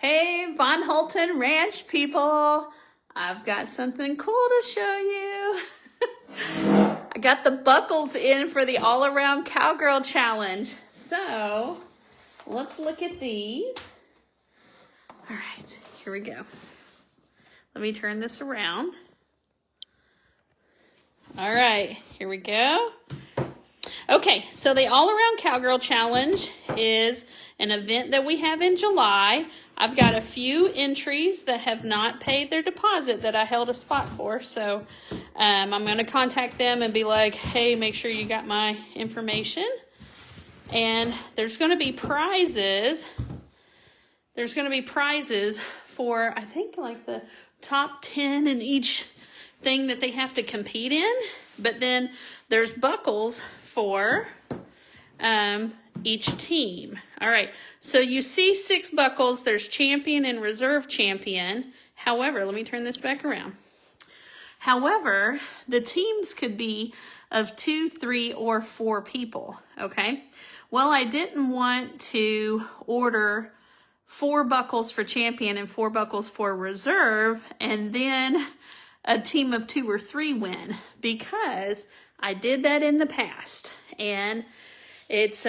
Hey, Holten Ranch people. I've got something cool to show you. I got the buckles in for the all-around Cowgirl challenge. So, let's look at these. All right, here we go. Let me turn this around. All right, here we go. Okay, so the All-Around Cowgirl Challenge is an event that we have in July. I've got a few entries that have not paid their deposit that I held a spot for. So I'm going to contact them and be like, hey, make sure you got my information. And there's going to be prizes. There's going to be prizes for, I think, like the top 10 in each thing that they have to compete in. But then there's buckles for each team. All right, so you see 6 buckles. There's champion and reserve champion. However, let me turn this back around. However, the teams could be of 2, 3, or 4 people, okay? Well, I didn't want to order 4 buckles for champion and 4 buckles for reserve, and then a team of 2 or 3 win, because I did that in the past and it's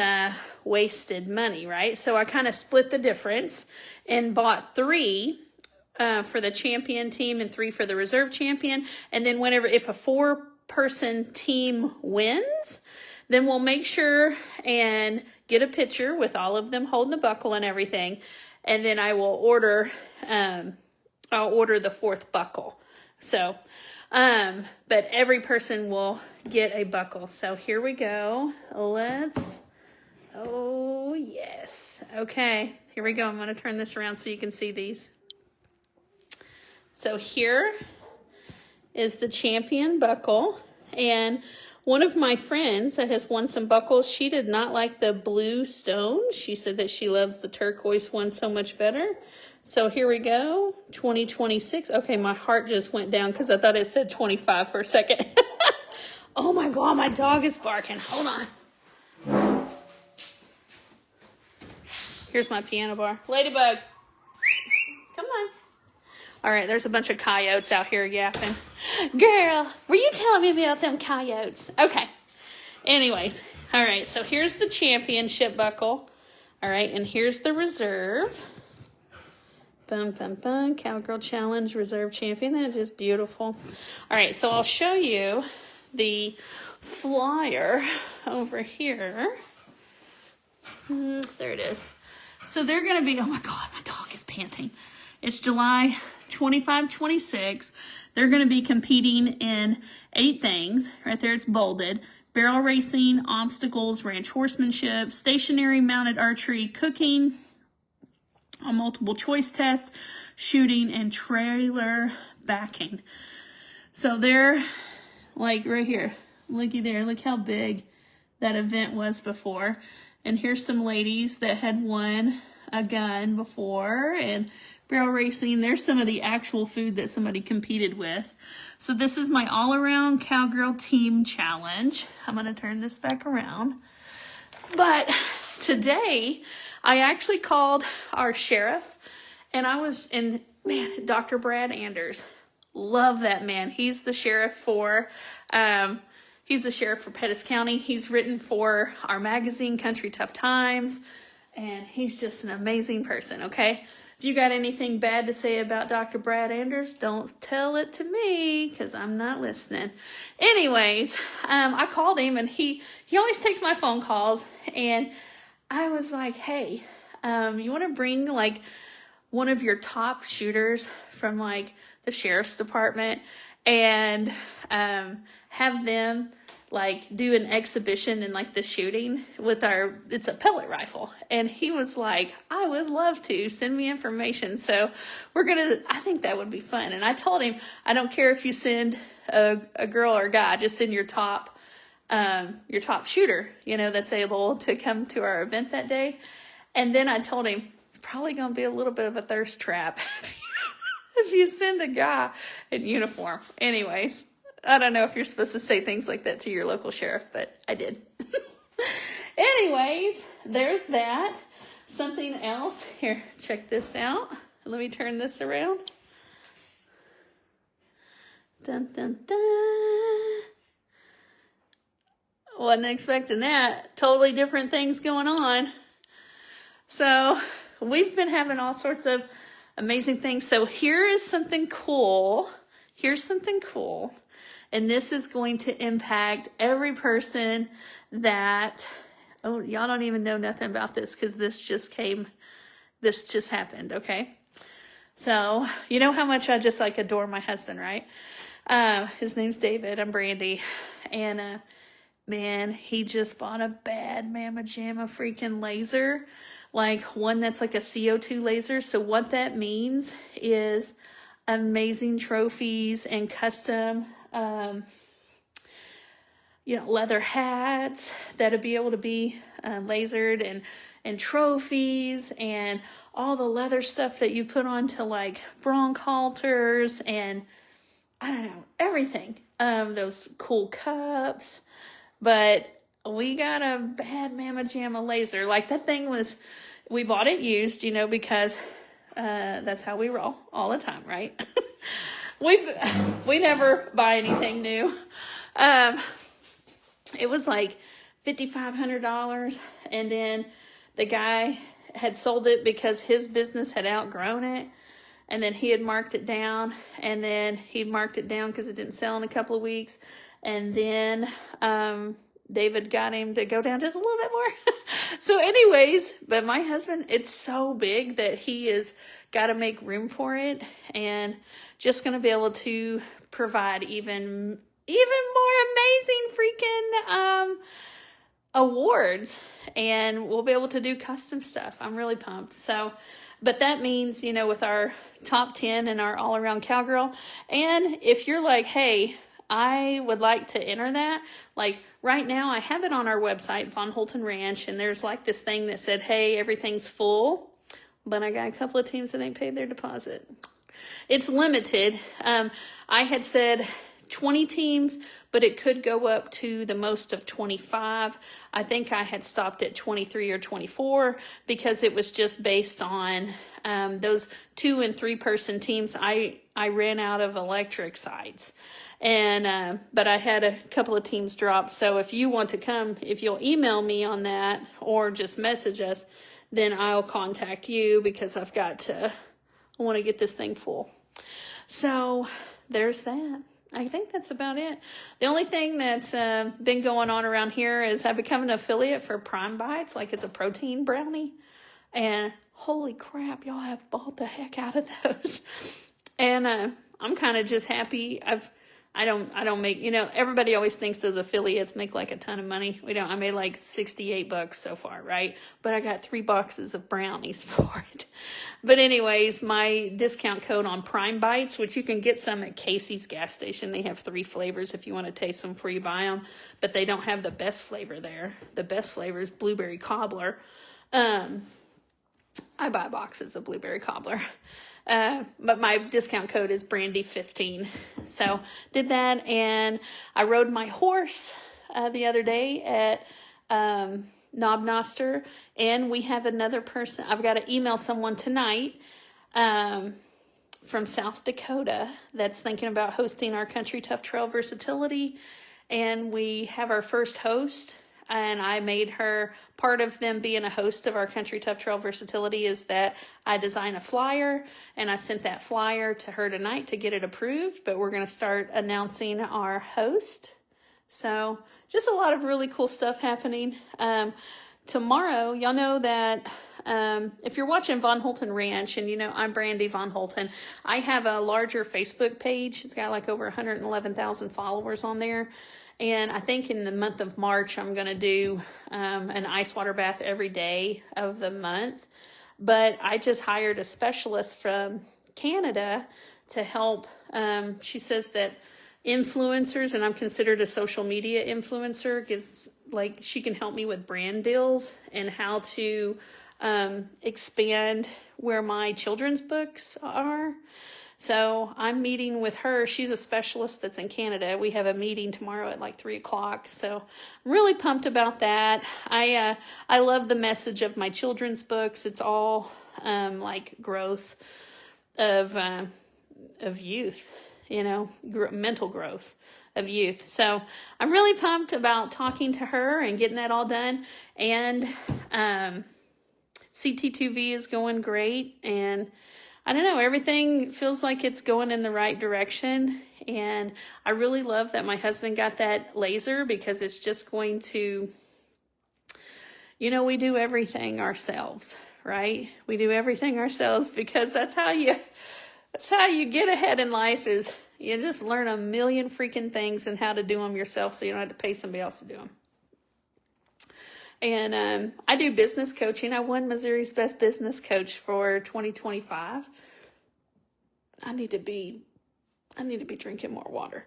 wasted money, right? So I kind of split the difference and bought 3 for the champion team and 3 for the reserve champion. And then if a 4-person team wins, then we'll make sure and get a picture with all of them holding the buckle and everything. And then I will order, I'll order the 4th buckle. So, but every person will get a buckle. So here we go. Oh yes. Okay, here we go. I'm going to turn this around so you can see these. So here is the champion buckle. And one of my friends that has won some buckles, she did not like the blue stone. She said that she loves the turquoise one so much better. So here we go, 2026. Okay, my heart just went down because I thought it said 25 for a second. Oh my God, my dog is barking. Hold on. Here's my piano bar. Ladybug, come on. All right, there's a bunch of coyotes out here yapping. Girl, were you telling me about them coyotes? Okay, anyways. All right, so here's the championship buckle. All right, and here's the reserve. Bum, bum, bum. Cowgirl Challenge Reserve Champion. That is beautiful. All right, so I'll show you the flyer over here. There it is. So they're going to be, oh my God, my dog is panting. It's July 25, 26. They're going to be competing in 8 things. Right there, it's bolded. Barrel racing, obstacles, ranch horsemanship, stationary mounted archery, cooking, a multiple choice test, shooting, and trailer backing. So they're like right here. Looky there. Look how big that event was before. And here's some ladies that had won a gun before and barrel racing. There's some of the actual food that somebody competed with. So this is my all-around Cowgirl team challenge. I'm going to turn this back around. But today, I actually called our sheriff, and man, Dr. Brad Anders. Love that man. He's the sheriff for Pettis County. He's written for our magazine, Country Tough Times, and he's just an amazing person, okay? If you got anything bad to say about Dr. Brad Anders, don't tell it to me, because I'm not listening. Anyways, I called him, and he always takes my phone calls, and I was like, hey, you want to bring like one of your top shooters from like the sheriff's department and have them like do an exhibition in like the shooting with it's a pellet rifle. And he was like, I would love to, send me information. So I think that would be fun. And I told him, I don't care if you send a girl or a guy, just send your top shooter, that's able to come to our event that day. And then I told him, it's probably going to be a little bit of a thirst trap if you send a guy in uniform. Anyways, I don't know if you're supposed to say things like that to your local sheriff, but I did. Anyways, there's that. Something else. Here, check this out. Let me turn this around. Dun, dun, dun. Wasn't expecting that. Totally different things going on. So we've been having all sorts of amazing things. So here is something cool. Here's something cool. And this is going to impact every person that, oh, y'all don't even know nothing about this because this just happened, okay? So, you know how much I just like adore my husband, right? His name's David. I'm Brandy. And, man, he just bought a bad mamma jamma freaking laser. Like one that's like a CO2 laser. So what that means is amazing trophies and custom, leather hats that'll be able to be lasered and trophies and all the leather stuff that you put onto like bronc halters and I don't know, everything. Those cool cups. But we got a bad mamma jamma laser. Like that thing we bought it used, because that's how we roll all the time, right? We never buy anything new. It was like $5,500, and then the guy had sold it because his business had outgrown it, and then he had marked it down, and then he marked it down because it didn't sell in a couple of weeks, and then David got him to go down just a little bit more. So anyways, but my husband, it's so big that he is got to make room for it, and just going to be able to provide even more amazing freaking awards, and we'll be able to do custom stuff. I'm really pumped. So, but that means, with our top 10 and our all around cowgirl, and if you're like, hey, I would like to enter that, like right now I have it on our website, Holten Ranch, and there's like this thing that said, hey, everything's full, but I got a couple of teams that ain't paid their deposit. It's limited. I had said 20 teams, but it could go up to the most of 25. I think I had stopped at 23 or 24 because it was just based on those 2 and 3 person teams. I ran out of electric sites, and but I had a couple of teams drop. So if you want to come, if you'll email me on that or just message us, then I'll contact you because I want to get this thing full. So there's that. I think that's about it. The only thing that's been going on around here is I've become an affiliate for Prime Bites, like it's a protein brownie. And holy crap, y'all have bought the heck out of those. And I'm kind of just happy. I don't make, everybody always thinks those affiliates make like a ton of money. We don't. I made like $68 so far, right? But I got 3 boxes of brownies for it. But anyways, my discount code on Prime Bites, which you can get some at Casey's gas station. They have 3 flavors if you want to taste them before you buy them. But they don't have the best flavor there. The best flavor is blueberry cobbler. I buy boxes of blueberry cobbler. But my discount code is Brandy15. So did that, and I rode my horse the other day at Knob Noster, and we have another person. I've got to email someone tonight from South Dakota that's thinking about hosting our Country Tough Trail Versatility, and we have our first host. And I made her, part of them being a host of our Country Tough Trail Versatility is that I design a flyer, and I sent that flyer to her tonight to get it approved, but we're going to start announcing our host. So just a lot of really cool stuff happening. Tomorrow, y'all know that if you're watching Holten Ranch, and I'm Brandy Holten, I have a larger Facebook page. It's got like over 111,000 followers on there. And I think in the month of March, I'm going to do an ice water bath every day of the month. But I just hired a specialist from Canada to help. She says that influencers, and I'm considered a social media influencer, she can help me with brand deals and how to expand where my children's books are. So I'm meeting with her. She's a specialist that's in Canada. We have a meeting tomorrow at like 3:00. So I'm really pumped about that. I love the message of my children's books. It's all like growth of youth, mental growth of youth. So I'm really pumped about talking to her and getting that all done. And CT2V is going great. And I don't know, everything feels like it's going in the right direction. And I really love that my husband got that laser, because it's just going to, we do everything ourselves, right? We do everything ourselves because that's how you get ahead in life, is you just learn a million freaking things and how to do them yourself, so you don't have to pay somebody else to do them. And I do business coaching. I won Missouri's Best Business Coach for 2025. I need to be drinking more water.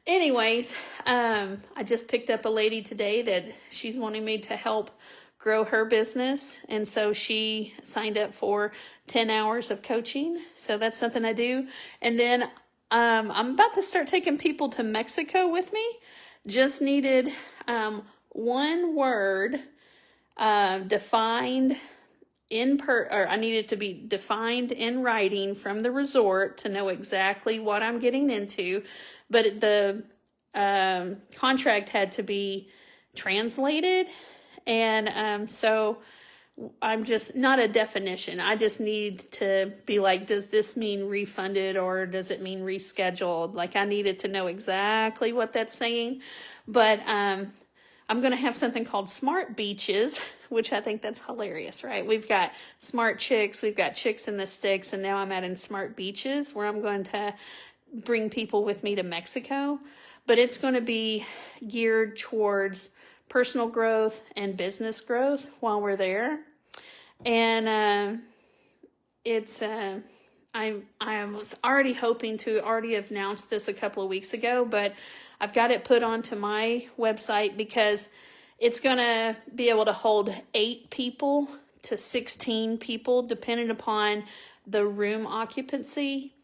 Anyways, I just picked up a lady today that she's wanting me to help grow her business. And so she signed up for 10 hours of coaching. So that's something I do. And then I'm about to start taking people to Mexico with me. Just needed one word defined I needed to be defined in writing from the resort to know exactly what I'm getting into. But the contract had to be translated. And so I'm just not a definition. I just need to be like, does this mean refunded or does it mean rescheduled? Like, I needed to know exactly what that's saying. But I'm going to have something called Smart Beaches, which I think that's hilarious, right? We've got Smart Chicks, we've got Chicks in the Sticks, and now I'm adding Smart Beaches, where I'm going to bring people with me to Mexico. But it's going to be geared towards personal growth and business growth while we're there. And I was already hoping to already have announced this a couple of weeks ago, but I've got it put onto my website because it's going to be able to hold 8 people to 16 people, depending upon the room occupancy.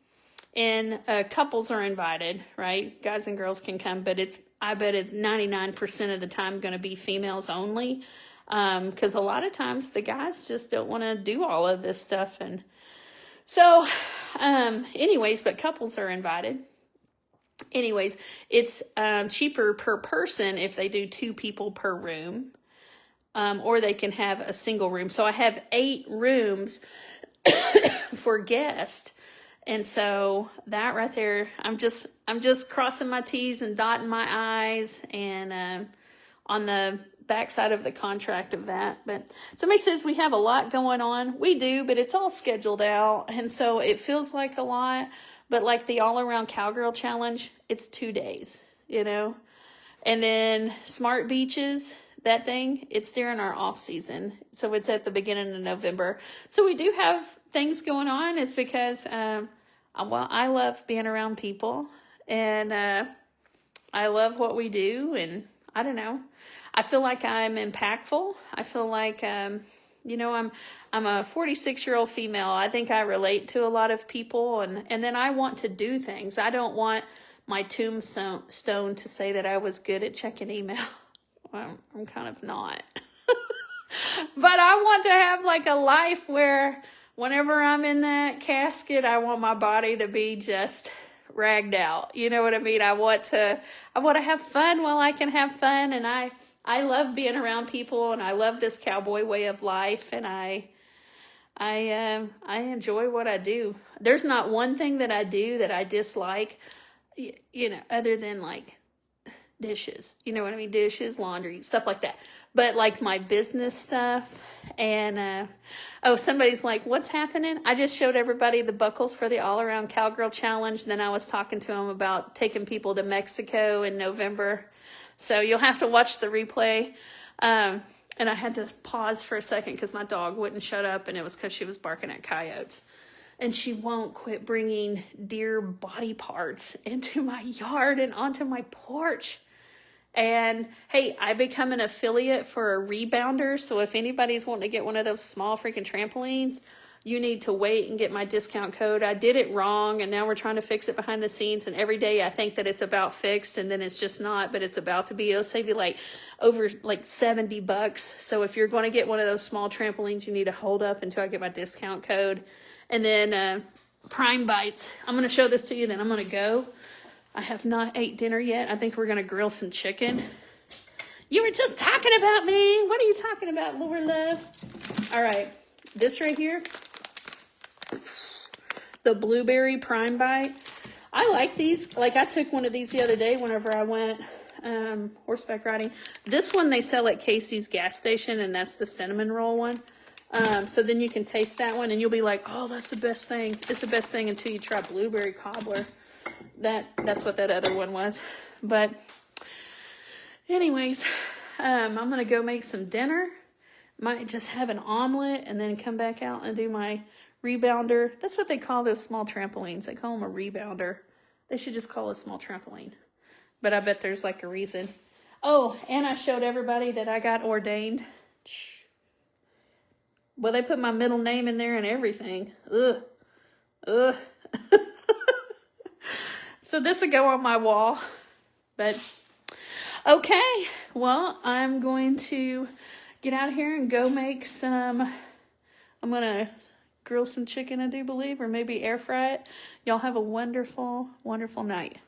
And couples are invited, right? Guys and girls can come, but I bet it's 99% of the time going to be females only. Because a lot of times the guys just don't want to do all of this stuff. And so, anyways, but couples are invited. Anyways, it's cheaper per person if they do 2 people per room, or they can have a single room. So I have 8 rooms for guests, and so that right there, I'm just crossing my T's and dotting my I's, and on the backside of the contract of that. But somebody says we have a lot going on. We do, but it's all scheduled out, and so it feels like a lot. But like the All Around Cowgirl Challenge, it's 2 days, And then Smart Beaches, that thing, it's during our off season. So it's at the beginning of November. So we do have things going on. It's because, I love being around people, and I love what we do. And I don't know, I feel like I'm impactful. I feel like, I'm a 46-year-old female. I think I relate to a lot of people, and then I want to do things. I don't want my tombstone to say that I was good at checking email. Well, I'm kind of not. But I want to have like a life where whenever I'm in that casket, I want my body to be just ragged out. You know what I mean? I want to have fun while I can have fun, and I love being around people, and I love this cowboy way of life, and I enjoy what I do. There's not one thing that I do that I dislike, other than like dishes. You know what I mean? Dishes, laundry, stuff like that. But like my business stuff, and somebody's like, what's happening? I just showed everybody the buckles for the All Around Cowgirl Challenge. Then I was talking to them about taking people to Mexico in November. So you'll have to watch the replay. And I had to pause for a second because my dog wouldn't shut up, and it was because she was barking at coyotes. And she won't quit bringing deer body parts into my yard and onto my porch. And hey, I become an affiliate for a rebounder. So if anybody's wanting to get one of those small freaking trampolines, you need to wait and get my discount code. I did it wrong, and now we're trying to fix it behind the scenes. And every day I think that it's about fixed, and then it's just not, but it's about to be. It'll save you over $70. So if you're going to get one of those small trampolines, you need to hold up until I get my discount code. And then prime bites. I'm going to show this to you, then I'm going to go. I have not ate dinner yet. I think we're going to grill some chicken. You were just talking about me. What are you talking about, Laura Love? All right. This right here, the blueberry prime bite. I like these. Like, I took one of these the other day whenever I went horseback riding. This one they sell at Casey's gas station, and that's the cinnamon roll one. So then you can taste that one, and you'll be like, oh, that's the best thing. It's the best thing until you try blueberry cobbler. That's what that other one was. But anyways, I'm going to go make some dinner. Might just have an omelet and then come back out and do my rebounder. That's what they call those small trampolines. They call them a rebounder. They should just call it a small trampoline. But I bet there's like a reason. Oh, and I showed everybody that I got ordained. Well, they put my middle name in there and everything. Ugh. Ugh. So this will go on my wall. But, okay. Well, I'm going to get out of here and go make some, I'm going to grill some chicken, I do believe, or maybe air fry it. Y'all have a wonderful, wonderful night.